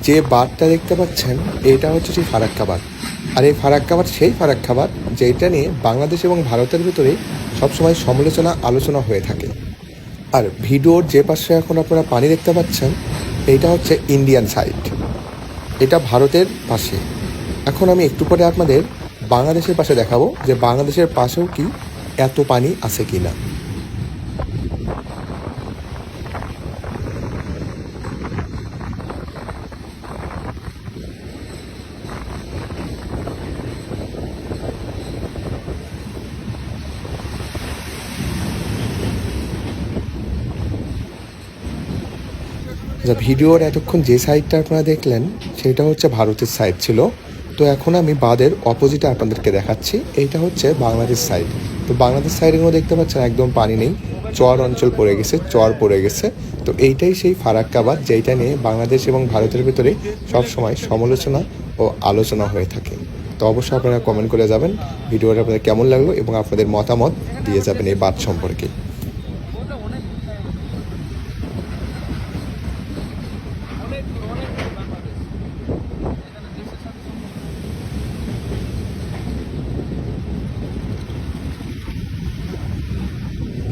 যে বাঁধটা দেখতে পাচ্ছেন এটা হচ্ছে সেই ফারাক্কা বাঁধ। আর এই ফারাক্কা বাঁধ সেই ফারাক্কা বাঁধ যেটা নিয়ে বাংলাদেশ এবং ভারতের ভিতরে সবসময় সমালোচনা আলোচনা হয়ে থাকে। আর ভিডিওর যে পাশে এখন আপনারা পানি দেখতে পাচ্ছেন এইটা হচ্ছে ইন্ডিয়ান সাইড, এটা ভারতের পাশে। এখন আমি একটু পরে আপনাদের বাংলাদেশের পাশে দেখাবো যে বাংলাদেশের পাশেও কি এত পানি আছে কি না। ভিডিওর এতক্ষণ যে সাইডটা আপনারা দেখলেন সেটা হচ্ছে ভারতের সাইড ছিল। তো এখন আমি বাঁধের অপোজিটে আপনাদেরকে দেখাচ্ছি, এইটা হচ্ছে বাংলাদেশ সাইড। তো বাংলাদেশ সাইডের মধ্যে দেখতে পাচ্ছেন একদম পানি নেই, চর অঞ্চল পড়ে গেছে, চর পড়ে গেছে। তো এইটাই সেই ফারাক্কা বাঁধ যেটা নিয়ে বাংলাদেশ এবং ভারতের ভিতরে সবসময় সমালোচনা ও আলোচনা হয়ে থাকে। তো অবশ্যই আপনারা কমেন্ট করে যাবেন ভিডিওটা আপনাদের কেমন লাগলো এবং আপনাদের মতামত দিয়ে যাবেন এই বাঁধ সম্পর্কে।